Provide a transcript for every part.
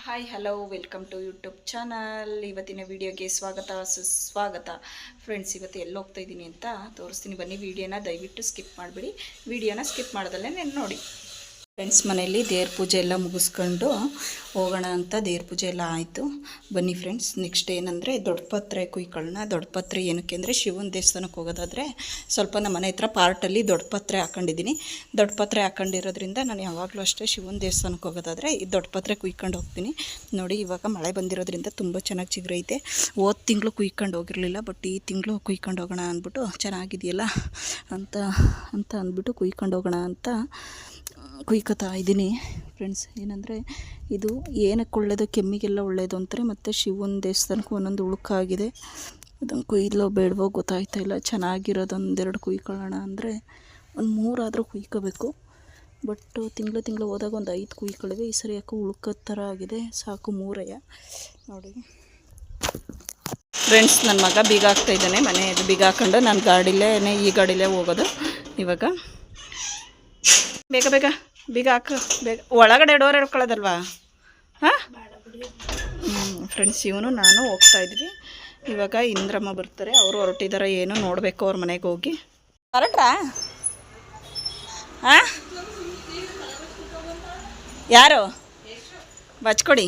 Hi hello welcome to YouTube channel. ಇವತ್ತಿನ ವಿಡಿಯೋಗೆ ಸ್ವಾಗತ ಸುಸ್ವಾಗತ. ಫ್ರೆಂಡ್ಸ್, ಇವತ್ತು ಎಲ್ಲಿ ಹೋಗ್ತಾ ಇದ್ದೀನಿ ಅಂತ ತೋರಿಸ್ತೀನಿ ಬನ್ನಿ. ವಿಡಿಯೋನ ದಯವಿಟ್ಟು ಸ್ಕಿಪ್ ಮಾಡಿಬಿಡಿ. ವಿಡಿಯೋನ ಸ್ಕಿಪ್ ಮಾಡ್ದಲ್ಲೇ ನೋಡಿ. ಫ್ರೆಂಡ್ಸ್, ಮನೆಯಲ್ಲಿ ದೇವ್ರ ಪೂಜೆ ಎಲ್ಲ ಮುಗಿಸ್ಕೊಂಡು ಹೋಗೋಣ ಅಂತ ದೇವ್ರ ಪೂಜೆ ಎಲ್ಲ ಆಯಿತು. ಬನ್ನಿ ಫ್ರೆಂಡ್ಸ್, ನೆಕ್ಸ್ಟ್ ಏನಂದರೆ ದೊಡ್ಡಪತ್ರೆ ಕುಯ್ಕೊಳ್ಳೋಣ. ದೊಡ್ಡಪತ್ರೆ ಏನಕ್ಕೆ ಅಂದರೆ ಶಿವನ ದೇವಸ್ಥಾನಕ್ಕೆ ಹೋಗೋದಾದರೆ ಸ್ವಲ್ಪ ನಮ್ಮ ಮನೆ ಹತ್ರ ಪಾರ್ಟಲ್ಲಿ ದೊಡ್ಡಪತ್ರೆ ಹಾಕ್ಕೊಂಡಿದ್ದೀನಿ. ದೊಡ್ಡಪತ್ರೆ ಹಾಕ್ಕೊಂಡಿರೋದ್ರಿಂದ ನಾನು ಯಾವಾಗಲೂ ಅಷ್ಟೇ ಶಿವನ ದೇವಸ್ಥಾನಕ್ಕೆ ಹೋಗೋದಾದರೆ ಈ ದೊಡ್ಡಪತ್ರೆ ಕುಯ್ಕೊಂಡು ಹೋಗ್ತೀನಿ. ನೋಡಿ, ಇವಾಗ ಮಳೆ ಬಂದಿರೋದ್ರಿಂದ ತುಂಬ ಚೆನ್ನಾಗಿ ಚಿಗುರೈತೆ. ಹೋದ ತಿಂಗಳು ಕುಯ್ಕೊಂಡು ಹೋಗಿರಲಿಲ್ಲ, ಬಟ್ ಈ ತಿಂಗಳು ಕುಯ್ಕೊಂಡು ಹೋಗೋಣ ಅಂದ್ಬಿಟ್ಟು ಚೆನ್ನಾಗಿದೆಯಲ್ಲ ಅಂತ ಅಂದ್ಬಿಟ್ಟು ಕುಯ್ಕೊಂಡು ಹೋಗೋಣ ಅಂತ ಕುಯ್ಕೋತಾ ಇದ್ದೀನಿ. ಫ್ರೆಂಡ್ಸ್, ಏನಂದರೆ ಇದು ಏನಕ್ಕೆ ಒಳ್ಳೆಯದು, ಕೆಮ್ಮಿಗೆಲ್ಲ ಒಳ್ಳೆಯದು ಅಂತಾರೆ. ಮತ್ತು ಶಿವನ ದೇವಸ್ಥಾನಕ್ಕೂ ಒಂದೊಂದು ಉಳುಕಾಗಿದೆ. ಅದನ್ನು ಕುಯ್ಲೋ ಬೇಡವೋ ಗೊತ್ತಾಗ್ತಾ ಇಲ್ಲ. ಚೆನ್ನಾಗಿರೋದು ಒಂದೆರಡು ಕುಯ್ಕೊಳ್ಳೋಣ ಅಂದರೆ ಒಂದು 3 ಆದರೂ ಕುಯ್ಕೋಬೇಕು. ಬಟ್ ತಿಂಗಳು ಹೋದಾಗ ಒಂದು 5 ಕುಯ್ಕೊಳ್ಳಿವೆ. ಈ ಸರಿ ಯಾಕೋ ಉಳ್ಕೋದ ಥರ ಆಗಿದೆ. ಸಾಕು 3 ನೋಡಿ. ಫ್ರೆಂಡ್ಸ್, ನನ್ನ ಮಗ ಬೀಗ ಹಾಕ್ತಾಯಿದ್ದಾನೆ. ಮನೆ ಬೀಗ ಹಾಕ್ಕೊಂಡು ನಾನು ಈ ಗಾಡಿಲೇ ಹೋಗೋದು. ಇವಾಗ ಬೇಗ ಬೇಗ ಬೀಗ ಹಾಕು, ಬೇಗ. ಒಳಗಡೆ ಡೋರ್ ಹಿಡ್ಕೊಳ್ಳೋದಲ್ವಾ? ಹಾಂ, ಫ್ರೆಂಡ್ಸ್, ಇವನು ನಾನು ಹೋಗ್ತಾಯಿದ್ವಿ. ಇವಾಗ ಇಂದ್ರಮ್ಮ ಬರ್ತಾರೆ. ಅವರು ಹೊರಟಿದ್ದಾರೆ, ಏನು ನೋಡಬೇಕು. ಅವ್ರ ಮನೆಗೆ ಹೋಗಿ ಹೊರಟ್ರಾ? ಹಾಂ, ಯಾರು ಬಚ್ಕೊಡಿ.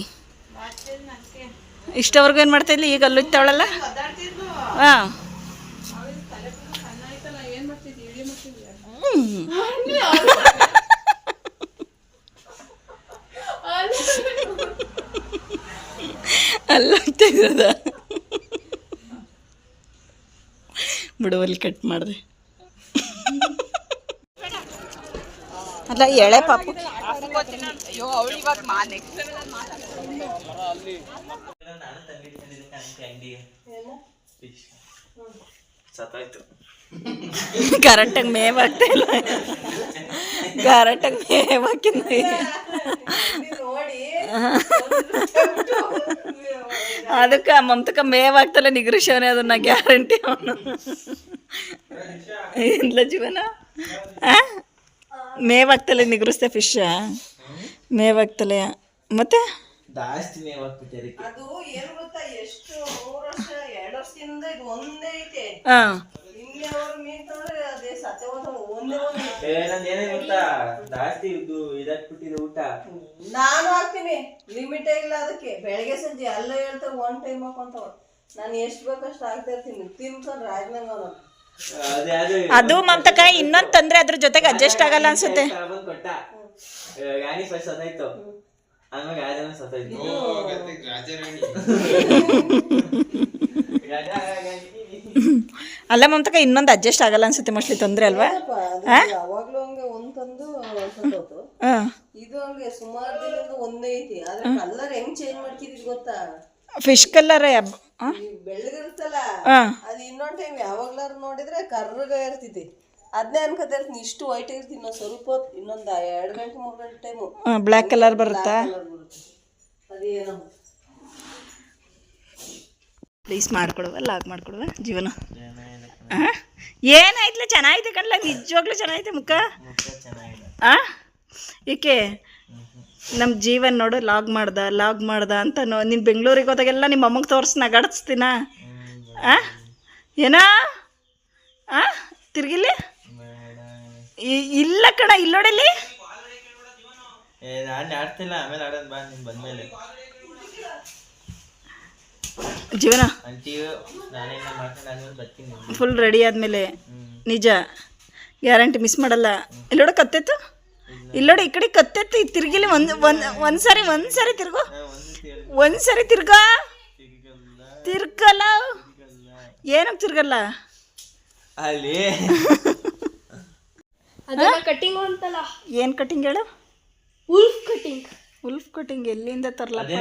ಇಷ್ಟವರೆಗೂ ಏನು ಮಾಡ್ತಾಯಿದ್ಲಿ? ಈಗ ಅಲ್ಲುತ್ತಾವಳಲ್ಲ. ಹಾಂ, ಅಲ್ಲಾಗ್ತಾ ಇರೋದ ಬಿಡುವಲ್ಲಿ ಕಟ್ ಮಾಡಿದೆ. ಅಲ್ಲ, ಎಳೆ ಪಾಪು ಕರೆಕ್ಟಾಗಿ ಮೇವ್ ಆಗ್ತಾ ಇಲ್ಲ. ಕರೆಕ್ಟಾಗಿ ಮೇವ್ ಹಾಕಿದ್ದ ಅದಕ್ಕೆ ಮಮತಕ್ಕ ಮೇವ್ ಆಗ್ತಲ್ಲ ನಿಗ್ರಹಿಸವನೇ. ಅದನ್ನ ಗ್ಯಾರಂಟಿ ಅವನು ಇಲ್ಲ ಜೀವನ. ಮೇವ್ ಆಗ್ತಲ್ಲ ನಿಗ್ರಹಿಸ್ತೆ ಫಿಶ್ ಮೇವ್ ಆಗ್ತಲೆ. ಮತ್ತೆ ಜಾಸ್ತಿ ಮೇವ್ ಹಾಕ್ಬಿಟ್ಟೆ. ಅದು ಏನು ಗೊತ್ತಾ, ಎಷ್ಟು 3 ವರ್ಷ 2 ವರ್ಷದಿಂದ ಇದು ಒಂದೇ ಐತೆ. ಇಲ್ಲಿ ಅವರು ಮೀನ್ ತಂದ್ರೆ ಅದೇ ಸತ್ಯ ಒಂದೇ ಏನೇ ಗೊತ್ತಾ, ಜಾಸ್ತಿ ಇದು ಇದಾಕ್ಬಿಟ್ಟಿದೆ ಊಟ. ನಾನು ಹಾಕ್ತೀನಿ, ಲಿಮಿಟೇ ಇಲ್ಲ ಅದಕ್ಕೆ. ಬೆಳಗ್ಗೆ ಸಂಜೆ ಅಲ್ಲ ಹೇಳ್ತಾರೆ 1 ಟೈಮ್ ಹಾಕೊಂತವ. ನಾನು ಎಷ್ಟು ಬೇಕಷ್ಟು ಹಾಕ್ತಾ ಇರ್ತೀನಿ. ತಿನ್ಕೊಂಡು ರಾಜ್ನಂಗ ಅದು ಮಮತಕ್ಕ ಇನ್ನೊಂದು ತಂದ್ರೆ ಅದ್ರ ಜೊತೆಗೆ ಅಡ್ಜಸ್ಟ್ ಆಗಲ್ಲ ಅನ್ಸುತ್ತೆ. ಅಲ್ಲ ಮಮತಕ್ಕ, ಇನ್ನೊಂದು ಅಡ್ಜಸ್ಟ್ ಆಗಲ್ಲ ಅನ್ಸುತ್ತೆ. ಮೋಸ್ಟ್ಲಿ ತೊಂದರೆ ಅಲ್ವಾ? ಯಾವಾಗ್ಲೂ ಹಂಗೆ ಒಂದೊಂದು ಇದು ಹಂಗೆ ಸುಮಾರು ದಿನದಿಂದ ಒಂದೇ ಐತಿ. ಆದ್ರೆ ಕಲರ್ ಹೆಂಗ್ ಚೇಂಜ್ ಮಾಡ್ತಿದ್ ಗೊತ್ತಾ? ಫಿಶ್ ಕಲರ್ ಬೆಳ್ಳಗಿರುತ್ತಲ್ಲ, ಅದು ಇನ್ನೊಂದ್ ಟೈಮ್ ಯಾವಾಗ್ಲಾರು ನೋಡಿದ್ರೆ ಕರ್ರಗ ಇರ್ತೈತಿ. ಅದನ್ನೇ ಅನ್ಕೋತಾ ಇರ್ತೀನಿ, ಇಷ್ಟು ವೈಟ್ ಇರ್ತೀನಿ. ಇನ್ನೊಂದು ಸ್ವಲ್ಪ ಹೊತ್ತು, ಇನ್ನೊಂದು 2 ಗಂಟೆ 3 ಗಂಟೆ ಟೈಮು ಬ್ಲ್ಯಾಕ್ ಕಲರ್ ಬರುತ್ತಾ? ಅದೇನೋ ಪ್ಲೀಸ್ ಮಾಡ್ಕೊಡುವ, ಲಾಗ್ ಮಾಡ್ಕೊಡುವ ಜೀವನ. ಏನಾಯ್ತಲ್ಲ, ಚೆನ್ನಾಗಿದೆ ಕಣ್ಲ, ನಿಜವಾಗ್ಲೂ ಚೆನ್ನಾಗಿದೆ ಮುಖ. ಏಕೆ ನಮ್ಮ ಜೀವನ್ ನೋಡು, ಲಾಗ್ ಮಾಡ್ದ ಅಂತ ನೀನು ಬೆಂಗಳೂರಿಗೆ ಹೋದಾಗೆಲ್ಲ ನಿಮ್ಮ ಅಮ್ಮಗೆ ತೋರಿಸಿ ನಗಾಡಿಸ್ತೀನ. ಏನಾ ತಿರ್ಗಿಲ್ಲಿ ಇಲ್ಲ ಕಣ, ಇಲ್ಲೋಡಲ್ಲಿ ಜೀವನ ಫುಲ್ ರೆಡಿ ಆದಮೇಲೆ ನಿಜ ಗ್ಯಾರಂಟಿ ಮಿಸ್ ಮಾಡಲ್ಲ. ಇಲ್ಲೋಡ ಕತ್ತೆತ್ತು, ಇಲ್ಲೋಡ ಈ ಕಡೆ ಕತ್ತೆತ್ತು. ತಿರ್ಗಿಲಿ ಒಂದ್ಸರಿ ತಿರ್ಗೋ, ಒಂದ್ಸರಿ ತಿರ್ಗಲ್ಲ. ಏನಕ್ಕೆ ತಿರ್ಗಲ್ಲ? ಅಲ್ಲಿ ಕಟಿಂಗ್ ಅಂತಲ್ಲ. ಏನು ಕಟಿಂಗ್ ಹೇಳು? ಉಲ್ಫ್ ಕಟಿಂಗ್ ಎಲ್ಲಿಂದ ತರಲಪ್ಪ?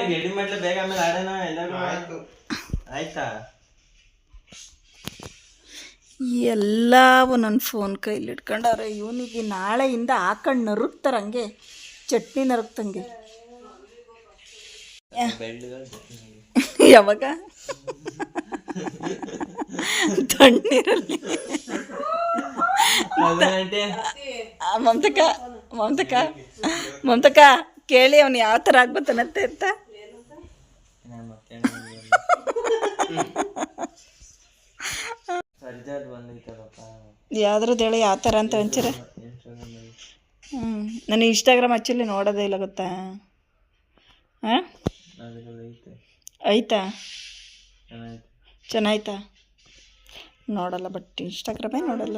ಎಲ್ಲವೂ ನನ್ನ ಫೋನ್ ಕೈಲಿ ಇಟ್ಕೊಂಡವ್ರೆ. ಇವನಿಗೆ ನಾಳೆಯಿಂದ ಹಾಕೊಂಡು ನರುಕ್ತಾರೆ, ಹಂಗೆ ಚಟ್ನಿ ನರುಕ್ತಂಗೆ. ಯಾವಾಗ? ತಣ್ಣೀರಲ್ಲಿ ಮಮತಕ್ಕ ಕೇಳಿ ಅವ್ನು ಯಾವ ಥರ ಆಗ್ಬತ್ತಾನತ್ತೆ ಅಂತ. ನಾನು ಮತ್ತೆ ಸರ್ಜಾದ್ ಬಂದೈತಲ್ಲಪ್ಪ ಯಾವ್ದ್ರದ್ದು ಹೇಳಿ ಯಾವ ಥರ ಅಂತ ಒಂಚೂರು. ನಾನು ಇನ್ಸ್ಟಾಗ್ರಾಮ್ ಆ್ಯಕ್ಚುಲಿ ನೋಡೋದೇ ಇಲ್ಲ ಗೊತ್ತಾ. ಹಾಂ ಐತಾ ಚೆನ್ನಾಯ್ತಾ ನೋಡಲ್ಲ, ಬಟ್ ಇನ್ಸ್ಟಾಗ್ರಾಮೇ ನೋಡಲ್ಲ.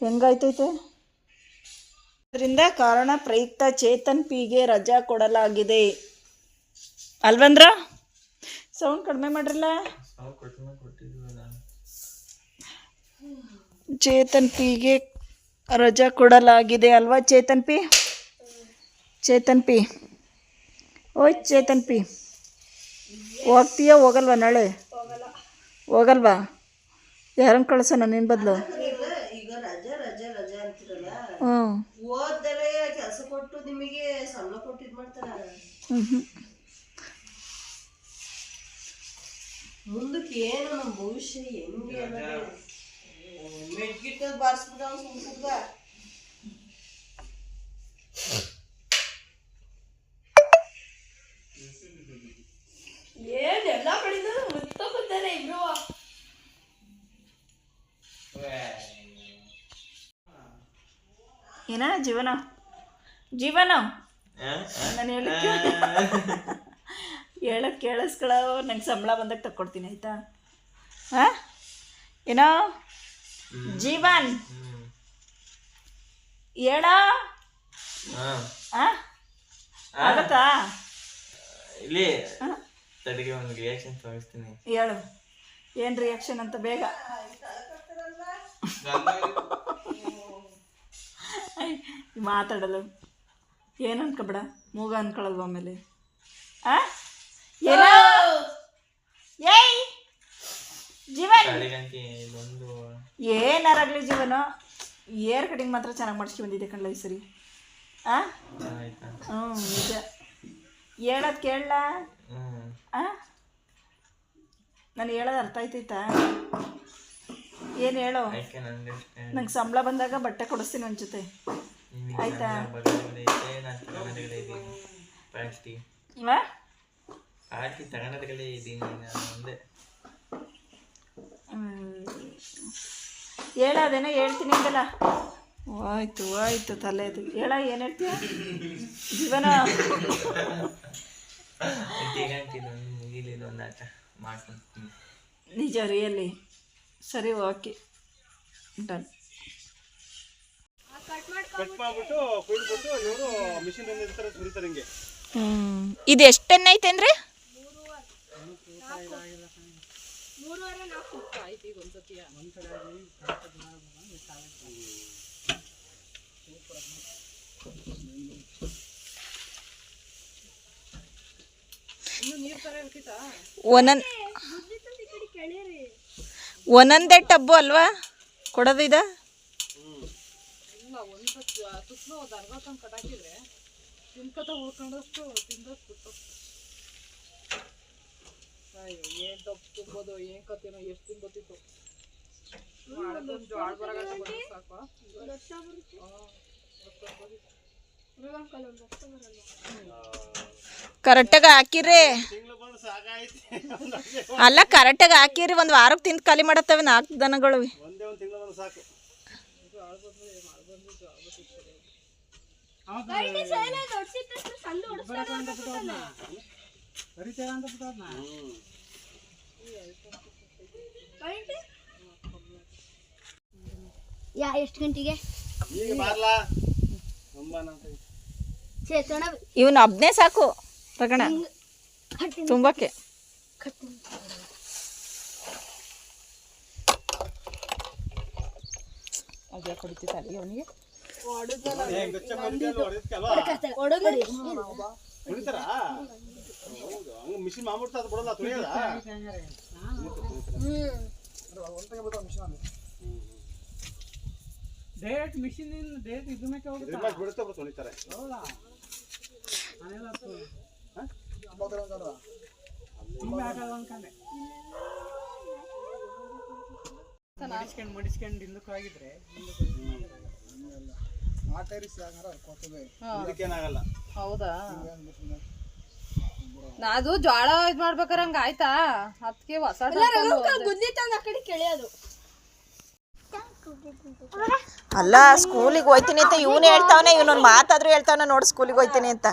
ಹೆಂಗಾಯ್ತೈತೆ ಅದರಿಂದ ಕಾರಣ ಪ್ರಯುಕ್ತ ಚೇತನ್ ಪಿಗೆ ರಜಾ ಕೊಡಲಾಗಿದೆ ಅಲ್ವಂದ್ರ. ಸೌಂಡ್ ಕಡಿಮೆ ಮಾಡ್ರಲ್ಲ. ಚೇತನ್ ಪಿಗೆ ರಜಾ ಕೊಡಲಾಗಿದೆ ಅಲ್ವಾ ಚೇತನ್ ಪಿ. ಚೇತನ್ ಪಿ ಓಯ್ ಚೇತನ್ ಪಿ ಹೋಗ್ತೀಯಾ ಹೋಗಲ್ವಾ ನಾಳೆ? ಹೋಗಲ್ವಾ? ಯಾರನ್ನು ಕಳ್ಸೋಣ ನಿನ್ನ ಬದಲು? ಈಗ ರಜಾ ರಜಾ ರಜಾ ಅಂತಿರಲ್ಲ, ಹ್ಞೂ ಓದ್ದಲೇ ಕೆಲಸ ಕೊಟ್ಟು ನಿಮಗೆ ಸಂಬಳ ಕೊಟ್ಟು ಇದು ಮಾಡ್ತಾರ. ಮುಂದಕ್ಕೆ ಏನು ನಮ್ಮ ಭವಿಷ್ಯ ಹೆಂಗೆ ಅನ್ನೋದು ಮೆಟ್ಗಿಟ್ಟ ಬಾರಿಸ್ಬಿಟ್ಟ ಸುಮ್ಕುಡ್ದ. ಏನೆಲ್ಲ ಕಡಿದ್ರು ಮುತ್ತಕೊಂತಾರೆ ಇಬ್ರು. ಏನ ಜೀವನ ಜೀವನ ನಾನು ಹೇಳಕ್ಕೆ ಕೇಳಿಸ್ಕೊಳ್ಳೋ. ನಂಗೆ ಸಂಬಳ ಬಂದಾಗ ತಕ್ಕೊಡ್ತೀನಿ ಆಯಿತಾ? ಹಾಂ ಏನೋ ಜೀವನ್ ಹೇಳ ಆಗತ್ತಾ? ಇಲ್ಲಿ ತಡೆಗೆ ಒಂದು ರಿಯಾಕ್ಷನ್ ತೋರಿಸ್ತೀನಿ. ಹೇಳು ಏನು ರಿಯಾಕ್ಷನ್ ಅಂತ ಬೇಗ. ಮಾತಾಡಲು ಏನು ಅನ್ಕೊಬೇಡ, ಮೂಗ ಅನ್ಕೊಳ್ಳಲ್ವ ಆಮೇಲೆ. ಏನೋ ಏಯ್ ಜೀವನ್ ಏನಾರಾಗಲಿ ಜೀವನ ಏರ್ ಕಟಿಂಗ್ ಮಾತ್ರ ಚೆನ್ನಾಗಿ ಮಾಡಿಸ್ಕೊ ಬಂದಿದ್ದೆ ಕಣ್ಲ ಈ ಸರಿ. ಹ್ಞೂ ನಿಜ. ಹೇಳೋದು ಕೇಳಲ್ಲ. ನಾನು ಹೇಳೋದು ಅರ್ಥ ಆಯ್ತೈತಾ? ಏನು ಹೇಳೋ? ನಂಗೆ ಸಂಬಳ ಬಂದಾಗ ಬಟ್ಟೆ ಕೊಡಿಸ್ತೀನಿ ಒಂದು ಜೊತೆ ಆಯ್ತಾ? ಹೇಳೋದೇನೋ ಹೇಳ್ತೀನಿ ಅಂತಲ್ಲ. ಆಯ್ತು ಆಯ್ತು ತಲೆದು ಹೇಳ. ಏನು ಹೇಳ್ತೀಯ ಜೀವನ? ನಿಜ ರಿಯಲಿ? ಸರಿ ಓಕೆ ಡನ್. ಇದು ಎಷ್ಟು ಟನ್ ಐತೆ ಅಂದರೆ? ಒಂದೊಂದೇ ಟಬ್ಬು ಅಲ್ವಾ ಕೊಡೋದು ಇದು? ಕರೆಕ್ಟಾಗಿ ಹಾಕಿರಿ ಅಲ್ಲ, ಕರೆಕ್ಟಾಗಿ ಹಾಕಿರಿ. ಒಂದು ವಾರಕ್ಕೆ ತಿಂದು ಖಾಲಿ ಮಾಡತ್ತವೆ 4 ದನಗಳು. ಎಷ್ಟು ಗಂಟೆಗೆ ಇವನು ಒಬ್ಬನೇ ಸಾಕು ರಗಣ ತುಂಬಕ್ಕೆ. ಅದೇ ಕೊಡ್ತಿತ್ತು ಅಲ್ಲಿ ಅವನಿಗೆ. ಮಿಷಿನ್ ಮಾಡ್ಬಿಡ್ತಾ ಅದು ಬಿಡಲ್ಲ ತುಳಿಯಲ್ಲ. ಡೇಟ್ ಮಿಷಿನ್ ಡೇಟ್ ಇದು ಮೇಲೆ ಹೋಗುತ್ತೆ ಬಿಡುತ್ತೆ ಬಿಡು ತುಳಿತಾರೆ. ಹೌದಾ ಮುಡಿಸ್ಕೊಂಡು ಹಿಂದಕ್ಕೆ ಹೋಗಿದ್ರೆ ಹೌದಾ ಅದು ಜ್ವಾಳ ಇದ್ ಮಾಡ್ಬೇಕಾರ ಹಂಗ ಆಯ್ತಾ ಅದಕ್ಕೆ ಹೊಸ ಅಲ್ಲ ಸ್ಕೂಲಿಗೆ ಹೋಯ್ತೀನಿ ಅಂತ ಇವನು ಹೇಳ್ತಾವನೆ, ಇವನೊಂದು ಮಾತಾದ್ರೂ ಹೇಳ್ತಾವನ ನೋಡು ಸ್ಕೂಲಿಗೆ ಹೋಯ್ತೀನಿ ಅಂತ.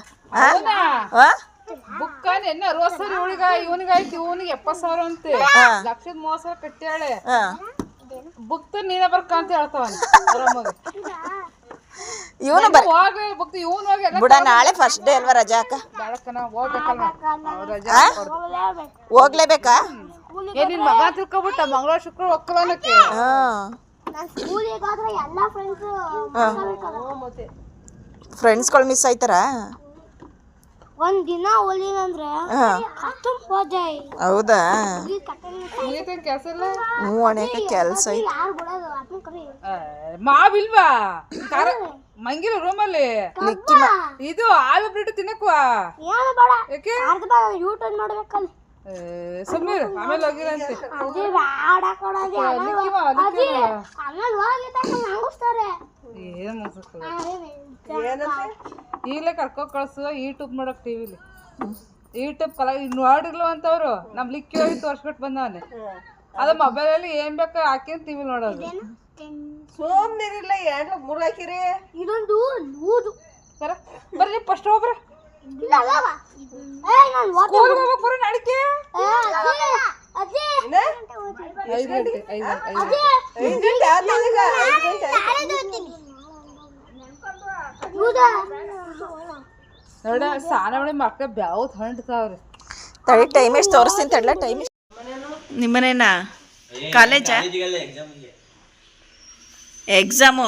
ಬುಕ್ಕ ನೆನ್ನೆ 60,000 ಇವನಿಗಾಯ್ತು, ಇವನಿಗೆ 70,000 ಅಂತೆ, 1,30,000 ಕಟ್ಟ್ಯಾಳೆ. ಬುಕ್ ನೀನೇ ಬರ್ಕ ಅಂತ ಹೇಳ್ತಾವನ ಇವನು ಹೋಗ್ಲಿ ಬುಕ್ ಇವನ್ ಹೋಗಿ ಬಿಡ, ನಾಳೆ ಫಸ್ಟ್ ಡೇ ಅಲ್ವಾ, ರಜಾ ಅಕ್ಕ, ಬೇಡಕ್ಕನ ಹೋಗ್ಬೇಕಲ್ವ ಹೋಗ್ಲೇಬೇಕಾ? ನಿನ್ ಮಗ ತಿಳ್ಕೊಬಿಟ್ಟ ಮಂಗಳವಾರ ಶುಕ್ರವಾರ ಒಕ್ಕಲನಕ್ಕೆ. ಫ್ರೆಂಡ್ಸ್ಗಳು ಮಿಸ್ ಆಯ್ತಾರ? ಒಂದ್ ದಿನ ಹೋಲಿನಂದ್ರೆ ಹೌದಾ? ಕೆಲಸ ಇಲ್ಲ ಹ್ಞೂ ಅನೇಕ ಕೆಲಸ ಐತೆ. ಯಾರು ಬಿಡೋದು ಅದನ್ನ ಕರಿ ಮಾವಿಲ್ವಾ ಮಂಗಿಲ ರೂಮಲ್ಲಿ ಇದು ಆಲೂ ಬ್ರೆಡ್ ತಿನ್ನಕ್ವಾ ಏನು ಬೇಡ ಯಾಕೆ ಯೂಟ್ಯೂಬ್ ನೋಡ್ಬೇಕಲ್ಲ ಸುಮ್ಮನೆ ಆಮೇಲೆ ಹೋಗಿರಂತೆ ಅದೇ ಬೇಡ ಕೊಡೋದೇ ಆಮೇಲೆ ಹೋಗಿ ನಂಗಿಸ್ತಾರೆ ಏನ್ ಈಗಲೇ ಕರ್ಕೊ ಕಳ್ಸುವ ಯೂಟ್ಯೂಬ್ ನೋಡಕ್ ಟಿವಿಲಿ ಯೂಟ್ಯೂಬ್ ನೋಡಿರ್ಲು ಅಂತವ್ರು ನಮ್ ಲಿಕ್ಕಿ ಹೋಗಿ ತೋರ್ಸ್ಬಿಟ್ಟು ಬಂದವನೆ ಅದ ಮೊಬೈಲಲ್ಲಿ ಏನ್ ಬೇಕು ಹಾಕಿ ಟಿವಿ ನೋಡೋದು. ಸೋಮ್ನಿರಿಲ್ಲ ಎರಡು ಮೂರು ಹಾಕಿರಿ. ಇದೊಂದು ಲೂಜು ಬರ್ರಿ ಫಸ್ಟ್ ಹೋಗ್ರ ಇಲ್ಲ ಅಲ್ಲವ ನಾನು ಹೋಗ್ಬೇಕು ಬರೋ ನಾಡಿಕೆ ಅದೇ 5 ಗಂಟೆ 5 ಗಂಟೆ ಆದ್ಮೇಲೆ 5 ಗಂಟೆ ನೋಡ ಸ್ನಾನ ಮಾಡಿ ಮಕ್ಕಳ ಬ್ಯಾವ್ ಹೊಂಟ್ತಾವ್ರಿ. ತಡಿ ಟೈಮ್ ಎಷ್ಟು ತೋರಿಸ್ತೀನಿ ತಡ್ಲ ಟೈಮ್. ನಿಮ್ಮನೇನಾ ಕಾಲೇಜಾ? ಎಕ್ಸಾಮು